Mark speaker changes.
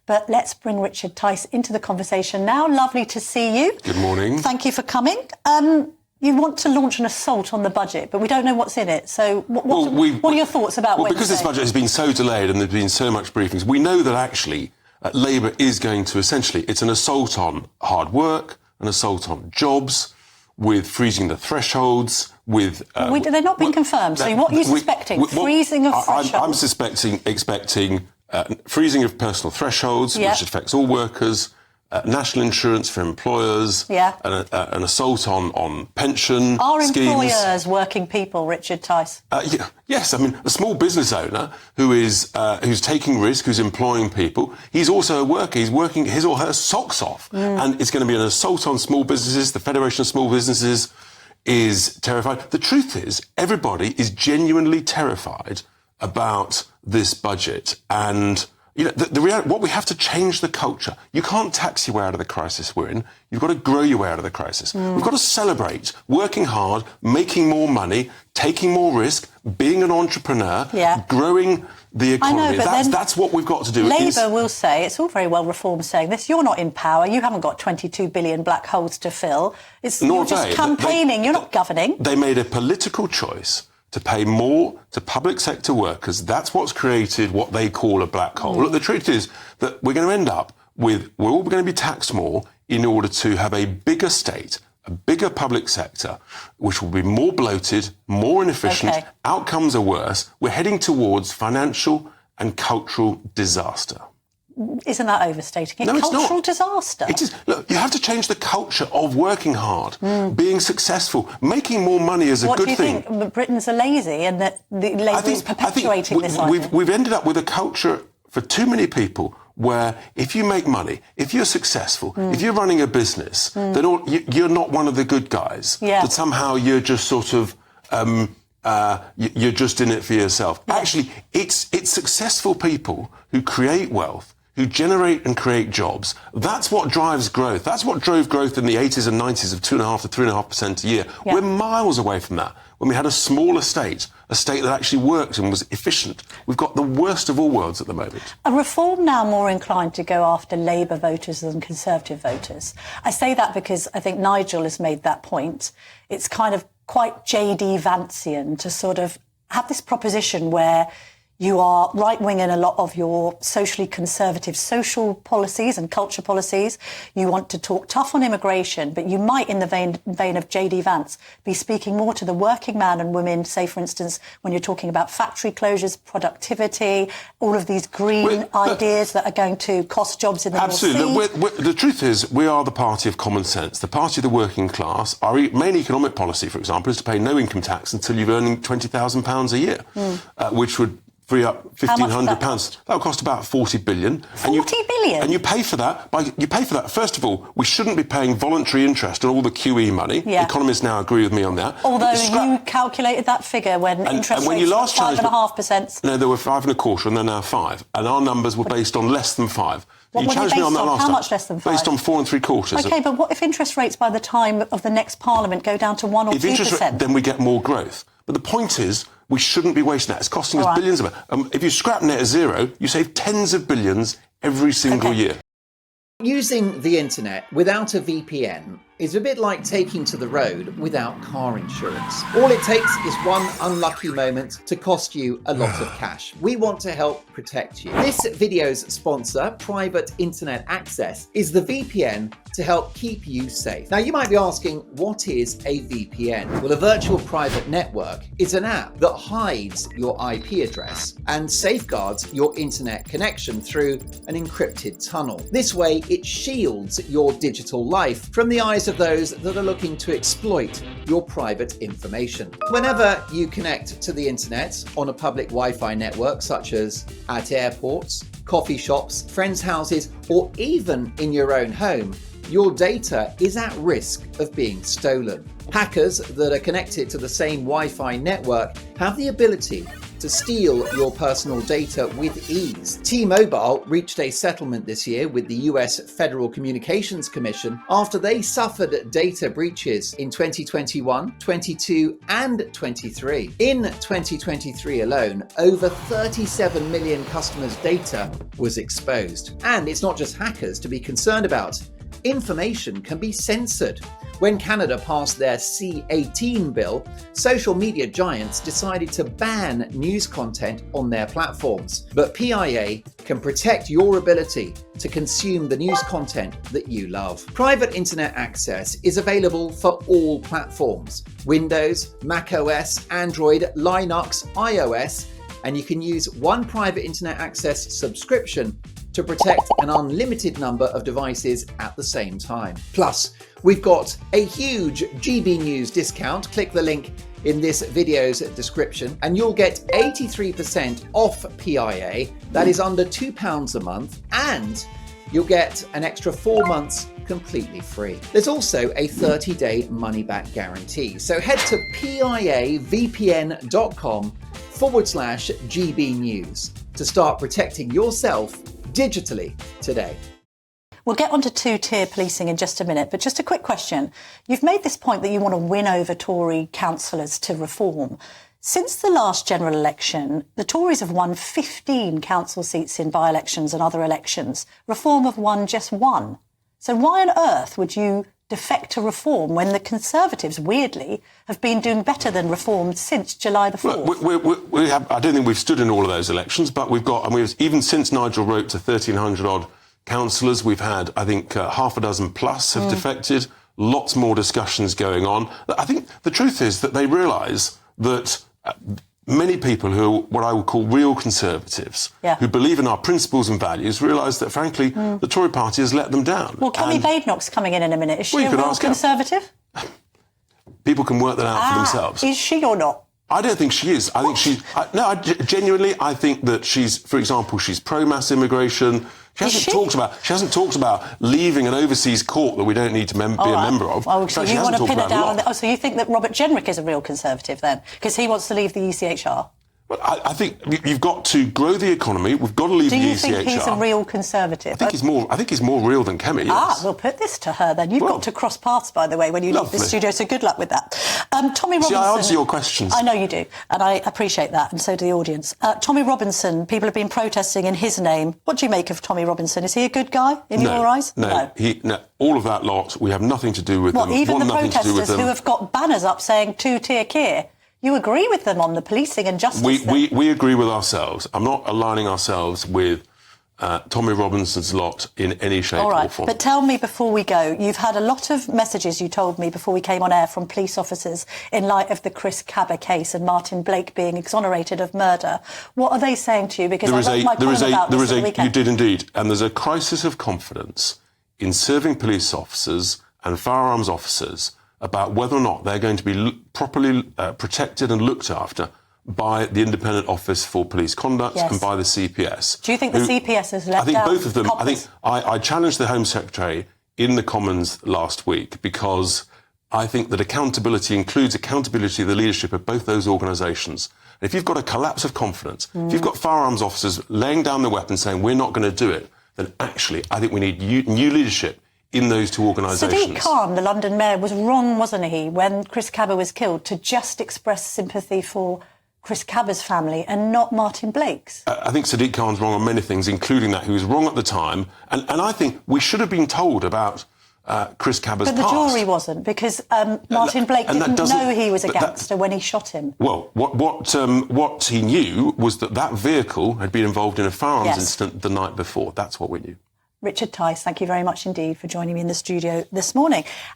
Speaker 1: But let's bring Richard Tice into the conversation now. Lovely to see you.
Speaker 2: Good morning.
Speaker 1: Thank you for coming. You want to launch an assault on the budget, but we don't know what's in it. So what are your thoughts about Wednesday?
Speaker 2: Because this budget has been so delayed and there's been so much briefings, we know that actually Labour is going to essentially, it's an assault on hard work, an assault on jobs, with freezing the thresholds, with...
Speaker 1: they're not being confirmed, so what are you suspecting? Freezing of thresholds?
Speaker 2: I'm expecting freezing of personal thresholds, which affects all workers, national insurance for employers, an assault on pension
Speaker 1: Are
Speaker 2: schemes.
Speaker 1: Employers working people, Richard Tice?
Speaker 2: Yes, I mean, a small business owner who's taking risk, who's employing people, he's also a worker. He's working his or her socks off. And it's going to be an assault on small businesses. The Federation of Small Businesses is terrified. The truth is, everybody is genuinely terrified about this budget. And you know, the reality, what we have to change the culture. You can't tax your way out of the crisis we're in. You've got to grow your way out of the crisis. We've got to celebrate working hard, making more money, taking more risk, being an entrepreneur, growing the economy. That's what we've got to do.
Speaker 1: Labour will say, it's all very well Reform saying this, you're not in power, you haven't got 22 billion black holes to fill. You're just campaigning, you're not governing.
Speaker 2: They made a political choice to pay more to public sector workers. That's what's created what they call a black hole. Look, the truth is that we're going to end up with, we're all going to be taxed more in order to have a bigger state, a bigger public sector, which will be more bloated, more inefficient, outcomes are worse. We're heading towards financial and cultural disaster.
Speaker 1: Isn't that overstating it?
Speaker 2: No, it's
Speaker 1: cultural
Speaker 2: not.
Speaker 1: disaster.
Speaker 2: It is. Look, you have to change the culture of working hard, being successful, making more money is a good thing.
Speaker 1: What do you think? Britons are lazy and that Labour is perpetuating this idea?
Speaker 2: We've ended up with a culture for too many people where if you make money, if you're successful, if you're running a business, then you're not one of the good guys. That somehow you're just sort of... you're just in it for yourself. Actually, it's successful people who create wealth, who generate and create jobs. That's what drives growth. That's what drove growth in the 80s and 90s of 2.5% to 3.5% a year. We're miles away from that. When we had a smaller state, a state that actually worked and was efficient. We've got the worst of all worlds at the moment.
Speaker 1: Are Reform now more inclined to go after Labour voters than Conservative voters? I say that because I think Nigel has made that point. It's kind of quite J.D. Vancian to sort of have this proposition where you are right-wing in a lot of your socially conservative social policies and culture policies. You want to talk tough on immigration, but you might, in the vein of J.D. Vance, be speaking more to the working man and women, say, for instance, when you're talking about factory closures, productivity, all of these green ideas that are going to cost jobs in the North Sea.
Speaker 2: Absolutely. The truth is, we are the party of common sense, the party of the working class. Our main economic policy, for example, is to pay no income tax until you're earning £20,000 a year, which would free up £1,500. That would cost about 40 billion.
Speaker 1: 40 billion?
Speaker 2: And you pay for that. First of all, we shouldn't be paying voluntary interest on all the QE money. Economists now agree with me on that.
Speaker 1: Although you calculated that figure when interest rates were 5.5%.
Speaker 2: No, they were 5.25%, and they're now 5%. And our numbers were based on less than 5%.
Speaker 1: What were they based on? How much less than 5%?
Speaker 2: Based on 4.75%.
Speaker 1: OK, but what if interest rates by the time of the next Parliament go down to 1 or 2%?
Speaker 2: Then we get more growth. But the point is, we shouldn't be wasting that. It's costing us billions of it. If you scrap net at zero, you save tens of billions every single year.
Speaker 3: Using the internet without a VPN is a bit like taking to the road without car insurance. All it takes is one unlucky moment to cost you a lot of cash. We want to help protect you. This video's sponsor, Private Internet Access, is the VPN to help keep you safe. Now, you might be asking, what is a VPN? Well, a virtual private network is an app that hides your IP address and safeguards your internet connection through an encrypted tunnel. This way, it shields your digital life from the eyes of those that are looking to exploit your private information. Whenever you connect to the internet on a public Wi-Fi network, such as at airports, coffee shops, friends' houses, or even in your own home, your data is at risk of being stolen. Hackers that are connected to the same Wi-Fi network have the ability to steal your personal data with ease. T-Mobile reached a settlement this year with the US Federal Communications Commission after they suffered data breaches in 2021, 22, and 23. In 2023 alone, over 37 million customers' data was exposed. And it's not just hackers to be concerned about. Information can be censored. When Canada passed their C-18 bill, social media giants decided to ban news content on their platforms. But PIA can protect your ability to consume the news content that you love. Private internet access is available for all platforms: Windows, macOS, Android, Linux, iOS, and you can use one private internet access subscription to protect an unlimited number of devices at the same time. Plus, we've got a huge GBNews discount. Click the link in this video's description and you'll get 83% off PIA. That is under £2 a month, and you'll get an extra 4 months completely free. There's also a 30-day money-back guarantee. So head to piavpn.com/GBNews to start protecting yourself digitally today.
Speaker 1: We'll get onto two-tier policing in just a minute, but just a quick question. You've made this point that you want to win over Tory councillors to reform. Since the last general election, the Tories have won 15 council seats in by-elections and other elections. Reform have won just 1. So why on earth would you defect to reform when the Conservatives, weirdly, have been doing better than reform since July the 4th?
Speaker 2: We have, I don't think we've stood in all of those elections, but we've got, even since Nigel wrote to 1,300-odd councillors, we've had, I think, half a dozen plus have defected, lots more discussions going on. I think the truth is that they realise that many people who are what I would call real Conservatives, who believe in our principles and values, realise that, frankly, the Tory party has let them down.
Speaker 1: Well, Kelly Badenoch's coming in a minute. Is she a real Conservative?
Speaker 2: People can work that out for themselves.
Speaker 1: Is she or not?
Speaker 2: I don't think she is. I think she's... genuinely, I think that she's, for example, she's pro-mass immigration. She hasn't talked about leaving an overseas court that we don't need to be a member of.
Speaker 1: Oh, so you want to pin her down on so you think that Robert Jenrick is a real Conservative then? Because he wants to leave the ECHR?
Speaker 2: Well, I think you've got to grow the economy. We've got to leave the ECHR. Do you think
Speaker 1: he's a real Conservative?
Speaker 2: I think he's more real than Kemi, yes.
Speaker 1: We'll put this to her then. You've got to cross paths, by the way, when you leave the studio, so good luck with that. Tommy Robinson...
Speaker 2: See, I answer your questions.
Speaker 1: I know you do, and I appreciate that, and so do the audience. Tommy Robinson, people have been protesting in his name. What do you make of Tommy Robinson? Is he a good guy in your eyes?
Speaker 2: No. All of that lot, we have nothing to do with them.
Speaker 1: Even the protesters who have got banners up saying two-tier Keir? You agree with them on the policing and justice?
Speaker 2: We agree with ourselves. I'm not aligning ourselves with Tommy Robinson's lot in any shape or form.
Speaker 1: But tell me before we go, you've had a lot of messages, you told me before we came on air, from police officers in light of the Chris Cabba case and Martin Blake being exonerated of murder. What are they saying to you? Because I wrote my column about this at the weekend.
Speaker 2: You did indeed. And there's a crisis of confidence in serving police officers and firearms officers about whether or not they're going to be properly protected and looked after by the Independent Office for Police Conduct and by the CPS.
Speaker 1: Do you think the CPS has let down?
Speaker 2: I think both of them. I challenged the Home Secretary in the Commons last week because I think that accountability includes accountability of the leadership of both those organisations. If you've got a collapse of confidence, if you've got firearms officers laying down their weapons saying we're not going to do it, then actually I think we need new leadership in those two organisations.
Speaker 1: Sadiq Khan, the London mayor, was wrong, wasn't he, when Chris Cabba was killed, to just express sympathy for Chris Cabba's family and not Martin Blake's? I
Speaker 2: think Sadiq Khan's wrong on many things, including that. He was wrong at the time. And I think we should have been told about Chris Cabba's past.
Speaker 1: But the jury wasn't, because Martin Blake didn't know he was a gangster when he shot him.
Speaker 2: Well, what he knew was that vehicle had been involved in a firearms incident the night before. That's what we knew.
Speaker 1: Richard Tice, thank you very much indeed for joining me in the studio this morning.